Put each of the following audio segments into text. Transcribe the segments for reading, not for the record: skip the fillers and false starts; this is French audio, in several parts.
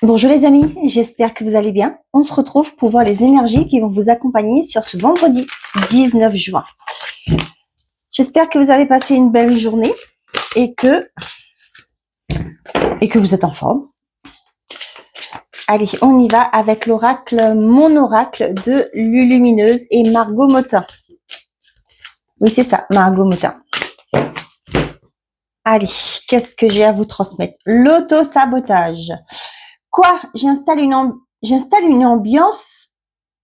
Bonjour les amis, j'espère que vous allez bien. On se retrouve pour voir les énergies qui vont vous accompagner sur ce vendredi 19 juin. J'espère que vous avez passé une belle journée et que vous êtes en forme. Allez, on y va avec l'oracle, mon oracle de Lulumineuse et Margot Motin. Oui, c'est ça, Margot Motin. Allez, qu'est-ce que j'ai à vous transmettre? L'auto-sabotage. Quoi? J'installe une ambiance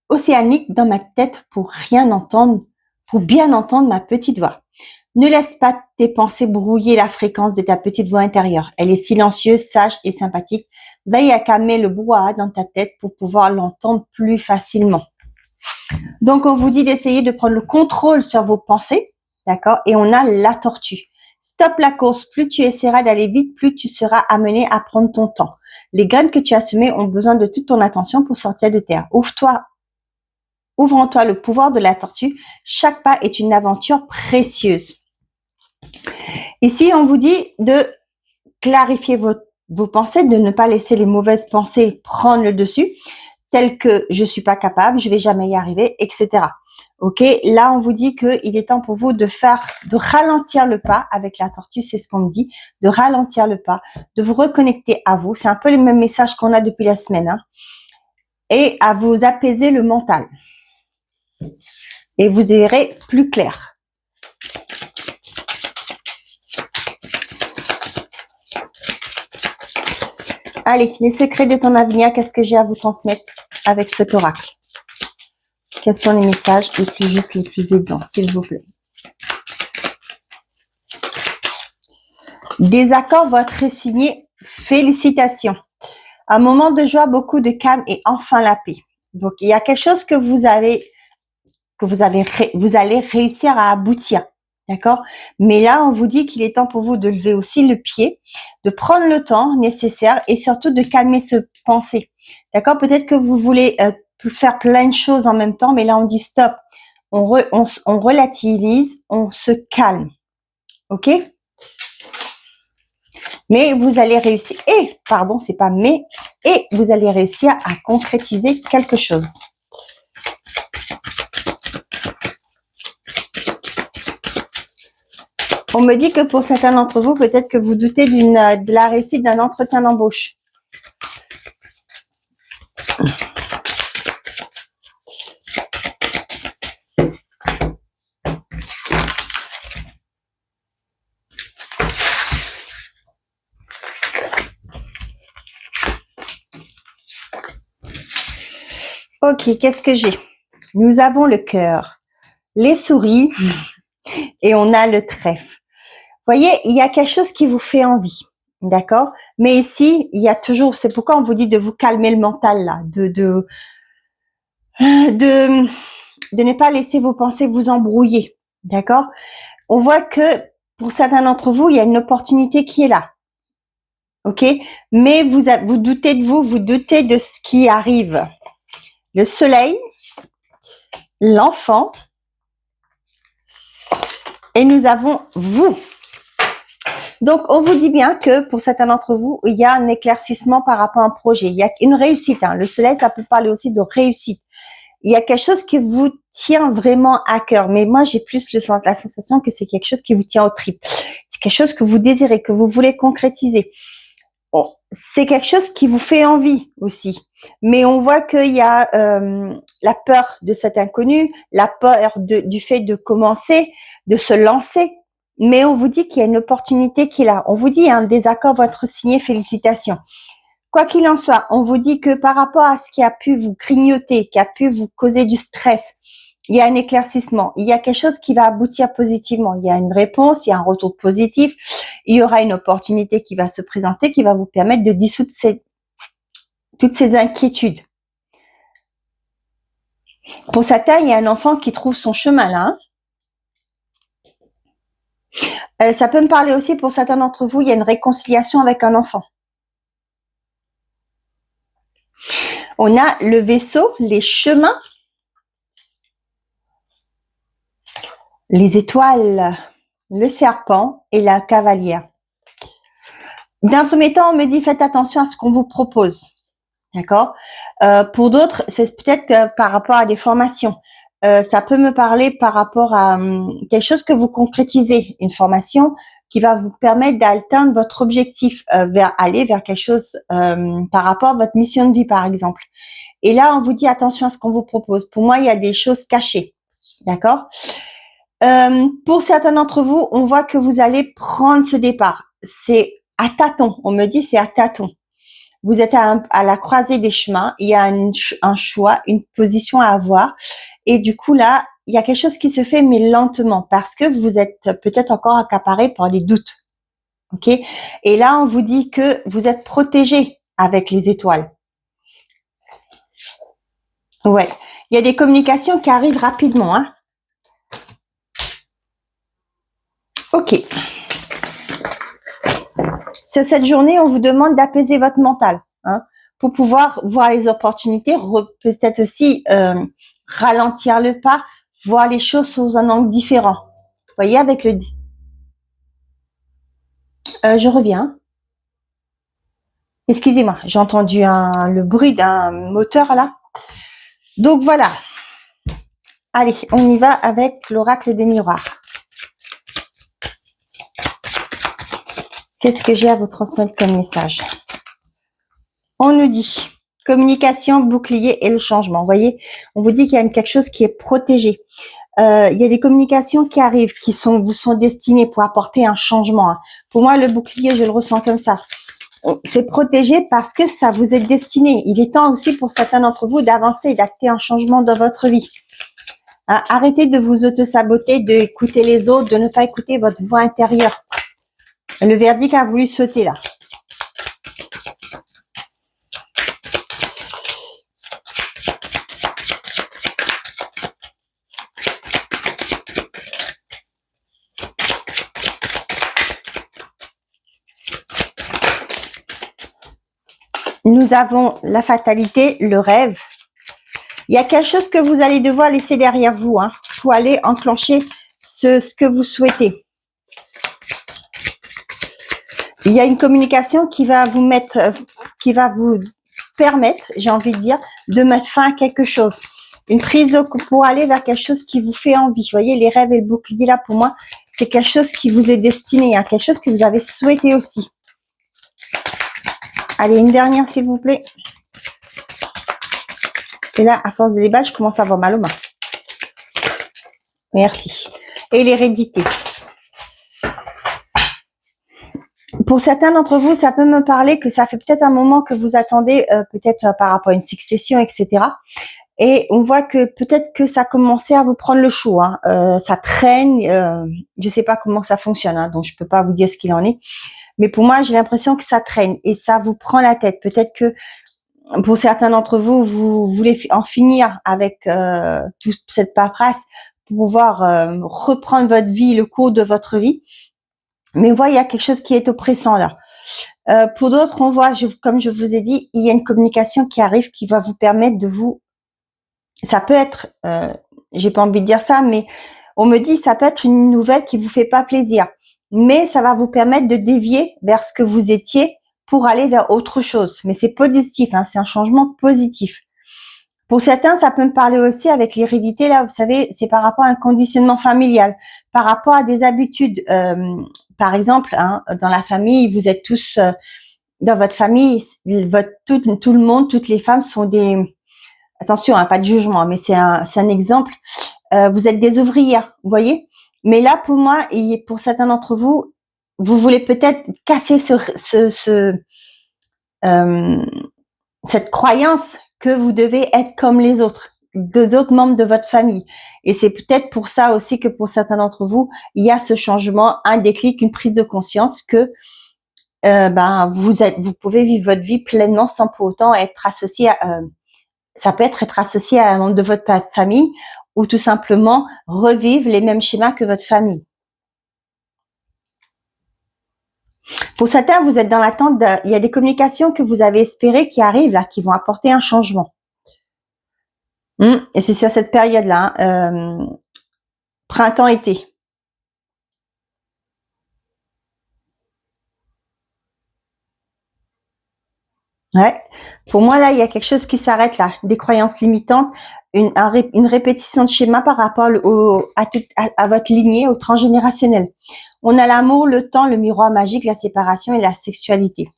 océanique dans ma tête pour rien entendre, pour bien entendre ma petite voix. Ne laisse pas tes pensées brouiller la fréquence de ta petite voix intérieure. Elle est silencieuse, sage et sympathique. Veille à calmer le brouhaha dans ta tête pour pouvoir l'entendre plus facilement. Donc, on vous dit d'essayer de prendre le contrôle sur vos pensées, d'accord? Et on a la tortue. Stop la course. Plus tu essaieras d'aller vite, plus tu seras amené à prendre ton temps. Les graines que tu as semées ont besoin de toute ton attention pour sortir de terre. Ouvre en toi le pouvoir de la tortue. Chaque pas est une aventure précieuse. Ici, on vous dit de clarifier vos pensées, de ne pas laisser les mauvaises pensées prendre le dessus, telles que je suis pas capable, je vais jamais y arriver, etc. Ok, là on vous dit qu'il est temps pour vous de ralentir le pas avec la tortue, c'est ce qu'on me dit, de ralentir le pas, de vous reconnecter à vous. C'est un peu le même message qu'on a depuis la semaine, hein, et à vous apaiser le mental. Et vous verrez plus clair. Allez, les secrets de ton avenir, qu'est-ce que j'ai à vous transmettre avec cet oracle? Quels sont les messages les plus justes, les plus évidents, s'il vous plaît? Des accords vont être signés. Félicitations. Un moment de joie, beaucoup de calme et enfin la paix. Donc, il y a quelque chose que vous allez réussir à aboutir. D'accord? Mais là, on vous dit qu'il est temps pour vous de lever aussi le pied, de prendre le temps nécessaire et surtout de calmer ce pensée. D'accord? Peut-être que vous voulez faire plein de choses en même temps, mais là, on dit stop. On relativise, on se calme. OK? Mais vous allez réussir, et vous allez réussir à concrétiser quelque chose. On me dit que pour certains d'entre vous, peut-être que vous doutez de la réussite d'un entretien d'embauche. Ok, qu'est-ce que j'ai? Nous avons le cœur, les souris et on a le trèfle. Voyez, il y a quelque chose qui vous fait envie, d'accord? Mais ici, il y a toujours, c'est pourquoi on vous dit de vous calmer le mental là, de ne pas laisser vos pensées vous embrouiller, d'accord? On voit que pour certains d'entre vous, il y a une opportunité qui est là, ok? Mais vous doutez de vous doutez de ce qui arrive. Le soleil, l'enfant, et nous avons vous. Donc, on vous dit bien que pour certains d'entre vous, il y a un éclaircissement par rapport à un projet. Il y a une réussite. Hein. Le soleil, ça peut parler aussi de réussite. Il y a quelque chose qui vous tient vraiment à cœur. Mais moi, j'ai plus la sensation que c'est quelque chose qui vous tient aux tripes. C'est quelque chose que vous désirez, que vous voulez concrétiser. Bon, c'est quelque chose qui vous fait envie aussi. Mais on voit qu'il y a la peur de cet inconnu, la peur du fait de commencer, de se lancer. Mais on vous dit qu'il y a une opportunité qui est là. On vous dit des accords vont être signés, félicitations. Quoi qu'il en soit, on vous dit que par rapport à ce qui a pu vous grignoter, qui a pu vous causer du stress, il y a un éclaircissement, il y a quelque chose qui va aboutir positivement, il y a une réponse, il y a un retour positif, il y aura une opportunité qui va se présenter, qui va vous permettre de dissoudre toutes ces inquiétudes. Pour certains, il y a un enfant qui trouve son chemin là. Ça peut me parler aussi pour certains d'entre vous, il y a une réconciliation avec un enfant. On a le vaisseau, les chemins, les étoiles, le serpent et la cavalière. D'un premier temps, on me dit faites attention à ce qu'on vous propose. D'accord. Pour d'autres, c'est peut-être par rapport à des formations. Ça peut me parler par rapport à quelque chose que vous concrétisez, une formation qui va vous permettre d'atteindre votre objectif, aller vers quelque chose par rapport à votre mission de vie, par exemple. Et là, on vous dit attention à ce qu'on vous propose. Pour moi, il y a des choses cachées. D'accord. Pour certains d'entre vous, on voit que vous allez prendre ce départ. C'est à tâtons. On me dit c'est à tâtons. Vous êtes à la croisée des chemins. Il y a un choix, une position à avoir. Et du coup, là, il y a quelque chose qui se fait, mais lentement, parce que vous êtes peut-être encore accaparé par les doutes. OK? Et là, on vous dit que vous êtes protégé avec les étoiles. Ouais. Il y a des communications qui arrivent rapidement, hein. OK. Cette journée, on vous demande d'apaiser votre mental, hein, pour pouvoir voir les opportunités, peut-être aussi ralentir le pas, voir les choses sous un angle différent. Vous voyez, avec le... je reviens. Excusez-moi, j'ai entendu le bruit d'un moteur là. Donc voilà. Allez, on y va avec l'oracle des miroirs. Qu'est-ce que j'ai à vous transmettre comme message? On nous dit communication, bouclier et le changement. Vous voyez, on vous dit qu'il y a quelque chose qui est protégé. Il y a des communications qui arrivent, vous sont destinées pour apporter un changement, hein. Pour moi, le bouclier, je le ressens comme ça. C'est protégé parce que ça vous est destiné. Il est temps aussi pour certains d'entre vous d'avancer et d'acter un changement dans votre vie. Hein, arrêtez de vous auto-saboter, d'écouter les autres, de ne pas écouter votre voix intérieure. Le verdict a voulu sauter là. Nous avons la fatalité, le rêve. Il y a quelque chose que vous allez devoir laisser derrière vous, hein, pour aller enclencher ce que vous souhaitez. Il y a une communication qui va vous permettre, j'ai envie de dire, de mettre fin à quelque chose. Une prise pour aller vers quelque chose qui vous fait envie. Vous voyez, les rêves et le bouclier là, pour moi, c'est quelque chose qui vous est destiné, hein, quelque chose que vous avez souhaité aussi. Allez, une dernière, s'il vous plaît. Et là, à force de débattre, je commence à avoir mal aux mains. Merci. Et l'hérédité. Pour certains d'entre vous, ça peut me parler que ça fait peut-être un moment que vous attendez, peut-être par rapport à une succession, etc. Et on voit que peut-être que ça commençait à vous prendre le chou, hein. Ça traîne, je sais pas comment ça fonctionne, hein, donc je peux pas vous dire ce qu'il en est. Mais pour moi, j'ai l'impression que ça traîne et ça vous prend la tête. Peut-être que pour certains d'entre vous, vous voulez en finir avec toute cette paperasse pour pouvoir reprendre votre vie, le cours de votre vie. Mais on voit, il y a quelque chose qui est oppressant là. Pour d'autres, on voit, comme je vous ai dit, il y a une communication qui arrive qui va vous permettre de vous... Ça peut être, j'ai pas envie de dire ça, mais on me dit ça peut être une nouvelle qui vous fait pas plaisir. Mais ça va vous permettre de dévier vers ce que vous étiez pour aller vers autre chose. Mais c'est positif, hein, c'est un changement positif. Pour certains, ça peut me parler aussi avec l'hérédité, là, vous savez, c'est par rapport à un conditionnement familial, par rapport à des habitudes. Par exemple, hein, dans la famille, vous êtes tous, dans votre famille, tout le monde, toutes les femmes sont des... Attention, hein, pas de jugement, mais c'est un exemple. Vous êtes des ouvrières, vous voyez. Mais là, pour moi, et pour certains d'entre vous, vous voulez peut-être casser cette croyance que vous devez être comme les autres membres de votre famille. Et c'est peut-être pour ça aussi que pour certains d'entre vous, il y a ce changement, un déclic, une prise de conscience que vous pouvez vivre votre vie pleinement sans pour autant être associé à... ça peut être associé à un membre de votre famille ou tout simplement revivre les mêmes schémas que votre famille. Pour certains, vous êtes dans l'attente, il y a des communications que vous avez espérées qui arrivent là, qui vont apporter un changement. Et c'est sur cette période-là, hein, printemps-été. Ouais. Pour moi, là, il y a quelque chose qui s'arrête là. Des croyances limitantes, une répétition de schéma par rapport à votre lignée, au transgénérationnel. On a l'amour, le temps, le miroir magique, la séparation et la sexualité.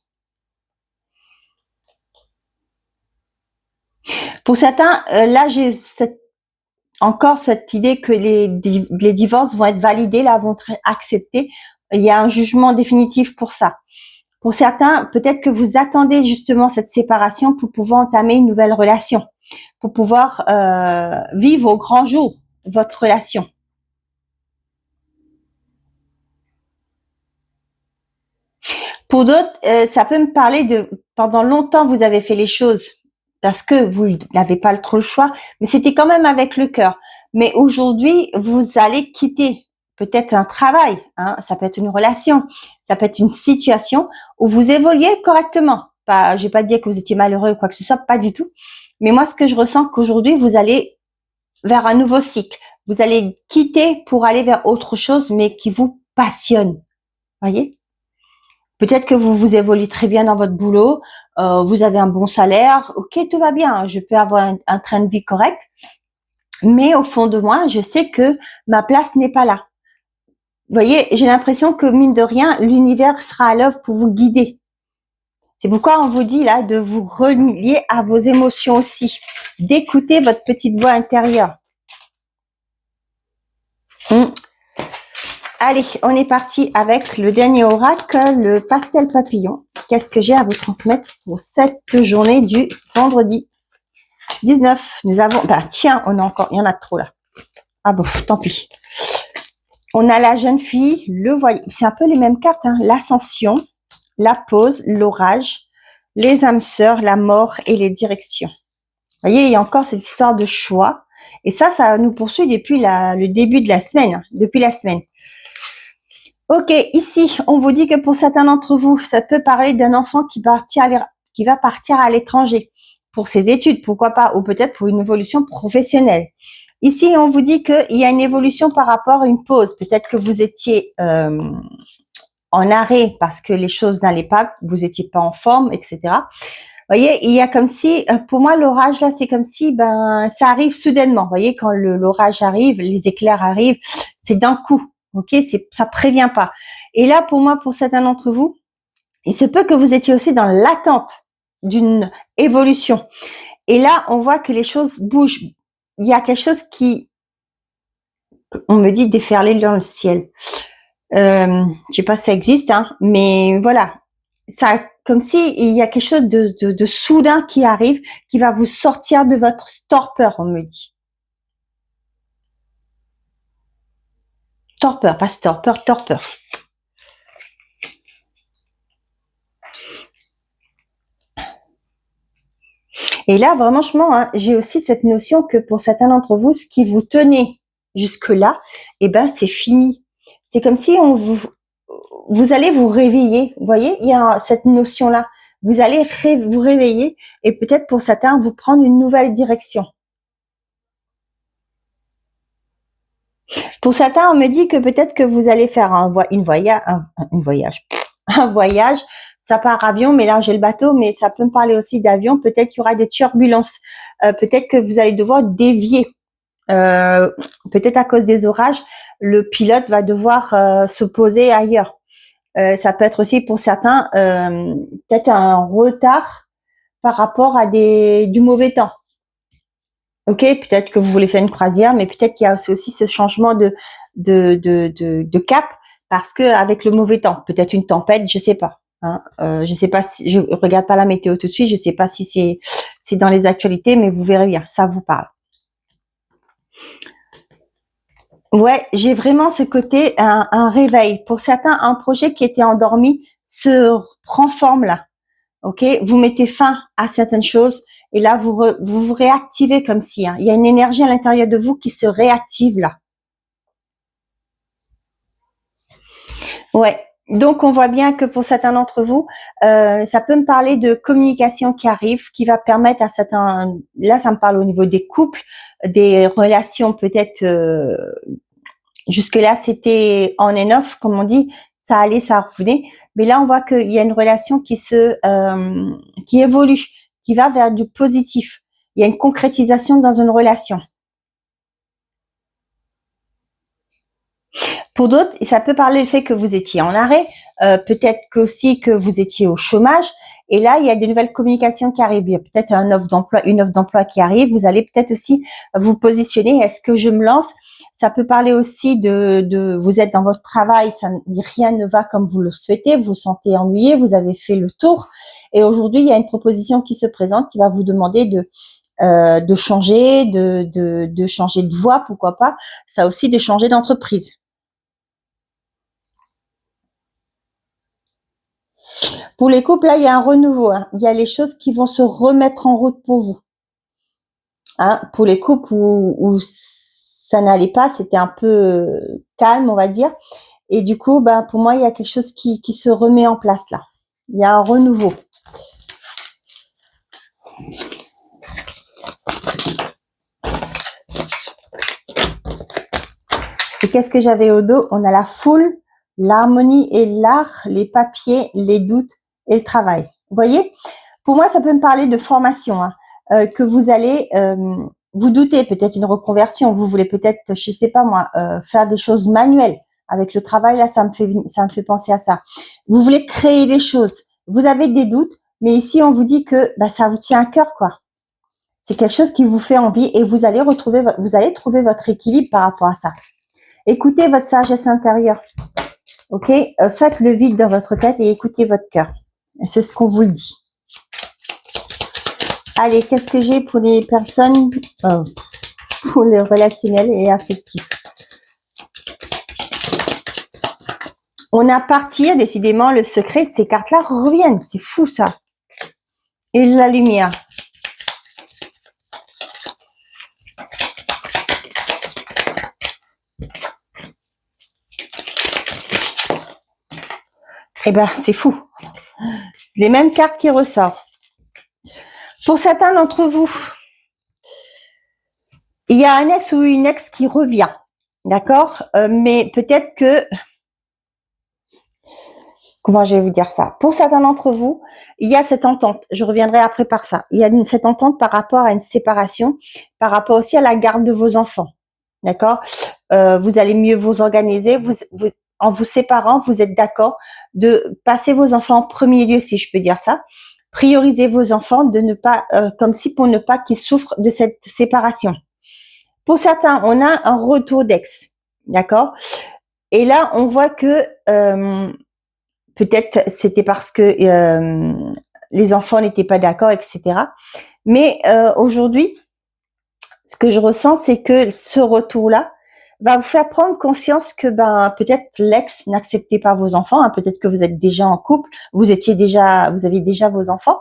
Pour certains, là, j'ai encore cette idée que les divorces vont être validés, là, vont être acceptés. Il y a un jugement définitif pour ça. Pour certains, peut-être que vous attendez justement cette séparation pour pouvoir entamer une nouvelle relation, pour pouvoir vivre au grand jour votre relation. Pour d'autres, ça peut me parler de pendant longtemps vous avez fait les choses parce que vous n'avez pas trop le choix, mais c'était quand même avec le cœur. Mais aujourd'hui, vous allez quitter peut-être un travail, hein, ça peut être une relation, ça peut être une situation où vous évoluez correctement. Pas, je vais pas dire que vous étiez malheureux ou quoi que ce soit, pas du tout. Mais moi, ce que je ressens qu'aujourd'hui, vous allez vers un nouveau cycle. Vous allez quitter pour aller vers autre chose, mais qui vous passionne. Voyez? Peut-être que vous évoluez très bien dans votre boulot, vous avez un bon salaire, ok, tout va bien, je peux avoir un train de vie correct, mais au fond de moi, je sais que ma place n'est pas là. Vous voyez, j'ai l'impression que mine de rien, l'univers sera à l'œuvre pour vous guider. C'est pourquoi on vous dit là de vous relier à vos émotions aussi, d'écouter votre petite voix intérieure. Allez, on est parti avec le dernier oracle, le pastel papillon. Qu'est-ce que j'ai à vous transmettre pour cette journée du vendredi 19? Nous avons, bah tiens, on a encore, il y en a trop là. Ah bon, tant pis. On a la jeune fille, le voyage. C'est un peu les mêmes cartes, hein. L'ascension, la pause, l'orage, les âmes sœurs, la mort et les directions. Vous voyez, il y a encore cette histoire de choix. Et ça nous poursuit depuis le début de la semaine, depuis la semaine. Ok, ici, on vous dit que pour certains d'entre vous, ça peut parler d'un enfant qui va partir à l'étranger pour ses études, pourquoi pas, ou peut-être pour une évolution professionnelle. Ici, on vous dit qu'il y a une évolution par rapport à une pause. Peut-être que vous étiez en arrêt parce que les choses n'allaient pas, vous étiez pas en forme, etc. Vous voyez, il y a comme si, pour moi, l'orage là, c'est comme si, ça arrive soudainement. Vous voyez, quand l'orage arrive, les éclairs arrivent, c'est d'un coup. Ok, ça prévient pas. Et là, pour moi, pour certains d'entre vous, il se peut que vous étiez aussi dans l'attente d'une évolution. Et là, on voit que les choses bougent. Il y a quelque chose qui, on me dit, déferler dans le ciel. Je sais pas si ça existe, hein, mais voilà. Ça, comme si il y a quelque chose de soudain qui arrive, qui va vous sortir de votre torpeur, on me dit. Torpeur, pas torpeur, torpeur. Et là, vraiment, hein, j'ai aussi cette notion que pour certains d'entre vous, ce qui vous tenait jusque-là, c'est fini. C'est comme si vous allez vous réveiller. Vous voyez, il y a cette notion-là. Vous allez vous réveiller et peut-être pour certains, vous prendre une nouvelle direction. Pour certains, on me dit que peut-être que vous allez faire un voyage. Ça part avion, mais là j'ai le bateau, mais ça peut me parler aussi d'avion. Peut-être qu'il y aura des turbulences. Peut-être que vous allez devoir dévier. Peut-être à cause des orages, le pilote va devoir se poser ailleurs. Ça peut être aussi pour certains peut-être un retard par rapport à du mauvais temps. Ok, peut-être que vous voulez faire une croisière, mais peut-être qu'il y a aussi ce changement de cap parce que avec le mauvais temps, peut-être une tempête, je sais pas. Hein, je sais pas si je regarde pas la météo tout de suite, je sais pas si c'est dans les actualités, mais vous verrez bien, ça vous parle. Ouais, j'ai vraiment ce côté un réveil. Pour certains, un projet qui était endormi se prend forme là. Ok, vous mettez fin à certaines choses et là vous réactivez comme si il y a une énergie à l'intérieur de vous qui se réactive là. Ouais. Donc on voit bien que pour certains d'entre vous, ça peut me parler de communication qui arrive, qui va permettre à certains. Là, ça me parle au niveau des couples, des relations peut-être. Jusque là, c'était on and off, comme on dit. ça allait, ça revenait. Mais là, on voit qu'il y a une relation qui évolue, qui va vers du positif. Il y a une concrétisation dans une relation. Pour d'autres, ça peut parler du fait que vous étiez en arrêt, peut-être qu'aussi que vous étiez au chômage. Et là, il y a de nouvelles communications qui arrivent. Il y a peut-être une offre d'emploi qui arrive. Vous allez peut-être aussi vous positionner. Est-ce que je me lance? Ça peut parler aussi de vous êtes dans votre travail, rien ne va comme vous le souhaitez, vous vous sentez ennuyé, vous avez fait le tour. Et aujourd'hui, il y a une proposition qui se présente qui va vous demander de changer, de changer de voie, pourquoi pas. Ça aussi, de changer d'entreprise. Pour les couples, là, il y a un renouveau. Hein. Il y a les choses qui vont se remettre en route pour vous. Hein. Pour les couples où ça n'allait pas, c'était un peu calme, on va dire. Et du coup, ben, pour moi, il y a quelque chose qui se remet en place là. Il y a un renouveau. Et qu'est-ce que j'avais au dos? On a la foule, l'harmonie et l'art, les papiers, les doutes et le travail. Vous voyez? Pour moi, ça peut me parler de formation, hein, que vous allez vous doutez peut-être une reconversion. Vous voulez peut-être, je sais pas moi, faire des choses manuelles. Avec le travail, là, ça me fait penser à ça. Vous voulez créer des choses. Vous avez des doutes, mais ici, on vous dit que bah, ça vous tient à cœur, quoi. C'est quelque chose qui vous fait envie et vous allez trouver votre équilibre par rapport à ça. Écoutez votre sagesse intérieure. Ok, faites le vide dans votre tête et écoutez votre cœur. C'est ce qu'on vous le dit. Allez, qu'est-ce que j'ai pour les personnes, pour les relationnels et affectifs? On a partir, décidément, le secret, ces cartes-là reviennent. C'est fou, ça. Et la lumière. Eh ben, c'est fou. C'est les mêmes cartes qui ressortent. Pour certains d'entre vous, il y a un ex ou une ex qui revient. D'accord, mais peut-être que, comment je vais vous dire ça? Pour certains d'entre vous, il y a cette entente. Je reviendrai après par ça. Il y a cette entente par rapport à une séparation, par rapport aussi à la garde de vos enfants. D'accord? Vous allez mieux vous organiser. En vous séparant, vous êtes d'accord de passer vos enfants en premier lieu, si je peux dire ça. Prioriser vos enfants, de ne pas, comme si pour ne pas qu'ils souffrent de cette séparation. Pour certains, on a un retour d'ex, d'accord? Et là, on voit que peut-être c'était parce que les enfants n'étaient pas d'accord, etc. Mais aujourd'hui, ce que je ressens, c'est que ce retour-là va vous faire prendre conscience que ben peut-être l'ex n'acceptait pas vos enfants, hein, peut-être que vous êtes déjà en couple, vous aviez déjà vos enfants,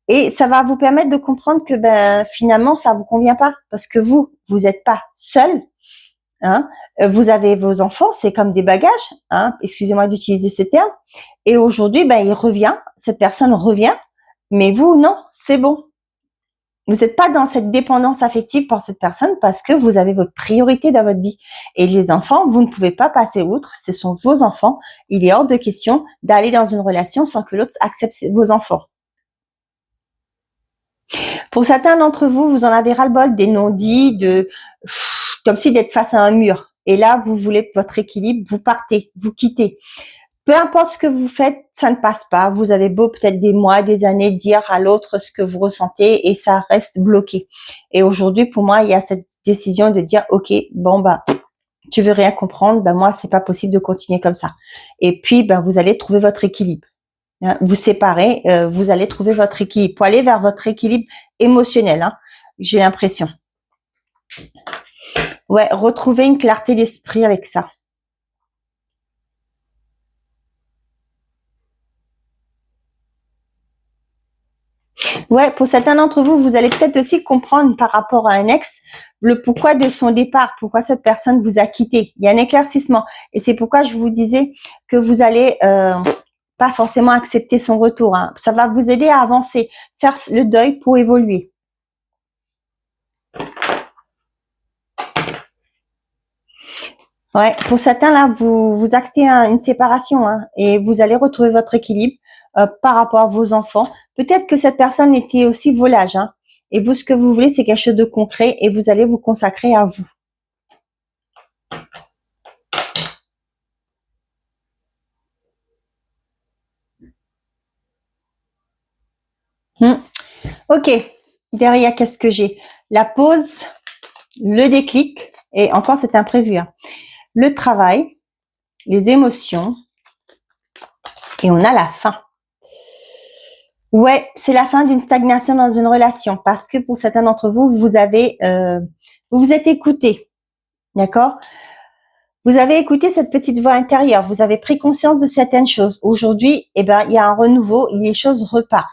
et ça va vous permettre de comprendre que ben finalement ça vous convient pas parce que vous n'êtes pas seul, hein, vous avez vos enfants, c'est comme des bagages, hein, excusez-moi d'utiliser ces termes, et aujourd'hui ben cette personne revient, mais vous non, c'est bon. Vous n'êtes pas dans cette dépendance affective pour cette personne parce que vous avez votre priorité dans votre vie. Et les enfants, vous ne pouvez pas passer outre, ce sont vos enfants. Il est hors de question d'aller dans une relation sans que l'autre accepte vos enfants. Pour certains d'entre vous, vous en avez ras-le-bol des non-dits, comme si d'être face à un mur. Et là, vous voulez votre équilibre, vous partez, vous quittez. Peu importe ce que vous faites, ça ne passe pas. Vous avez beau peut-être des mois, des années dire à l'autre ce que vous ressentez et ça reste bloqué. Et aujourd'hui, pour moi, il y a cette décision de dire, OK, bon, bah, tu veux rien comprendre, ben moi, c'est pas possible de continuer comme ça. Et puis, ben, vous allez trouver votre équilibre. Vous séparez, vous allez trouver votre équilibre pour aller vers votre équilibre émotionnel, hein, j'ai l'impression. Ouais, retrouver une clarté d'esprit avec ça. Ouais, pour certains d'entre vous, vous allez peut-être aussi comprendre par rapport à un ex le pourquoi de son départ, pourquoi cette personne vous a quitté. Il y a un éclaircissement. Et c'est pourquoi je vous disais que vous allez pas forcément accepter son retour. Hein. Ça va vous aider à avancer, faire le deuil pour évoluer. Ouais, pour certains, là, vous actez une séparation hein, et vous allez retrouver votre équilibre par rapport à vos enfants. Peut-être que cette personne était aussi volage hein, et vous, ce que vous voulez, c'est quelque chose de concret et vous allez vous consacrer à vous. Ok, derrière, qu'est-ce que j'ai? La pause, le déclic, et encore, c'est imprévu. Hein. Le travail, les émotions, et on a la fin. Ouais, c'est la fin d'une stagnation dans une relation parce que pour certains d'entre vous, vous vous êtes écouté, d'accord? Vous avez écouté cette petite voix intérieure, vous avez pris conscience de certaines choses. Aujourd'hui, eh ben, il y a un renouveau, les choses repartent.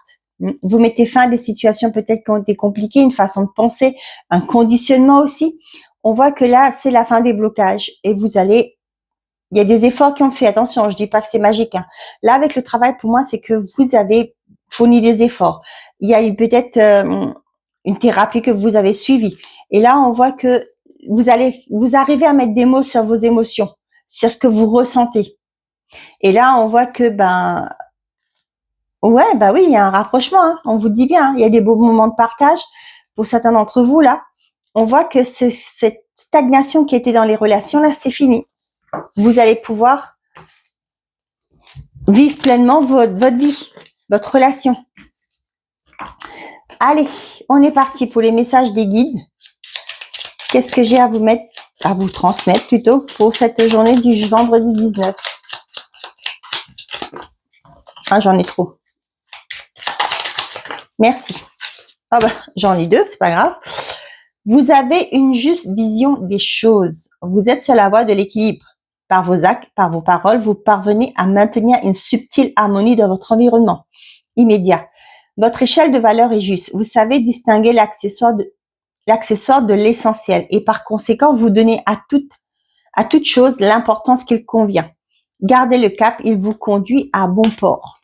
Vous mettez fin à des situations peut-être qui ont été compliquées, une façon de penser, un conditionnement aussi. On voit que là, c'est la fin des blocages et il y a des efforts qui ont fait. Attention, je dis pas que c'est magique. Hein. Là, avec le travail, pour moi, c'est que vous avez fourni des efforts. Il y a eu peut-être une thérapie que vous avez suivie. Et là, on voit que vous arrivez à mettre des mots sur vos émotions, sur ce que vous ressentez. Et là, on voit que, ouais, oui, il y a un rapprochement. Hein. On vous dit bien, hein. Il y a des beaux moments de partage. Pour certains d'entre vous, là, on voit que cette stagnation qui était dans les relations, là, c'est fini. Vous allez pouvoir vivre pleinement votre vie, votre relation. Allez, on est parti pour les messages des guides. Qu'est-ce que j'ai à vous transmettre plutôt pour cette journée du vendredi 19? Ah, j'en ai trop. Merci. Ah j'en ai deux, c'est pas grave. Vous avez une juste vision des choses. Vous êtes sur la voie de l'équilibre. Par vos actes, par vos paroles, vous parvenez à maintenir une subtile harmonie dans votre environnement immédiat. Votre échelle de valeur est juste. Vous savez distinguer l'accessoire de l'essentiel et par conséquent, vous donnez à toute chose l'importance qu'il convient. Gardez le cap, il vous conduit à bon port.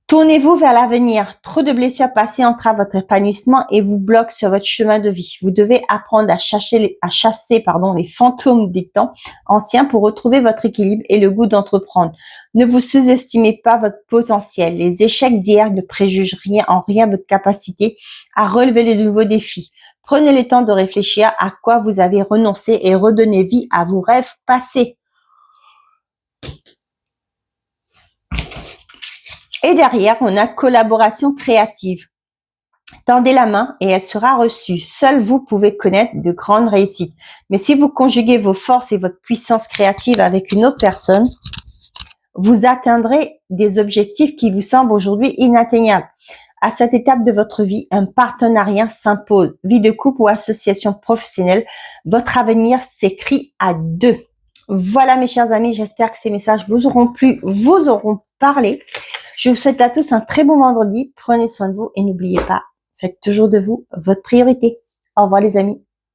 Tournez-vous vers l'avenir. Trop de blessures passées entravent votre épanouissement et vous bloquent sur votre chemin de vie. Vous devez apprendre à chasser les fantômes des temps anciens pour retrouver votre équilibre et le goût d'entreprendre. Ne vous sous-estimez pas votre potentiel. Les échecs d'hier ne préjugent en rien votre capacité à relever de nouveaux défis. Prenez le temps de réfléchir à quoi vous avez renoncé et redonnez vie à vos rêves passés. Et derrière, on a collaboration créative. Tendez la main et elle sera reçue. Seul vous pouvez connaître de grandes réussites. Mais si vous conjuguez vos forces et votre puissance créative avec une autre personne, vous atteindrez des objectifs qui vous semblent aujourd'hui inatteignables. À cette étape de votre vie, un partenariat s'impose. Vie de couple ou association professionnelle, votre avenir s'écrit à deux. Voilà mes chers amis, j'espère que ces messages vous auront plu, vous auront parlé. Je vous souhaite à tous un très bon vendredi. Prenez soin de vous et n'oubliez pas, faites toujours de vous votre priorité. Au revoir les amis.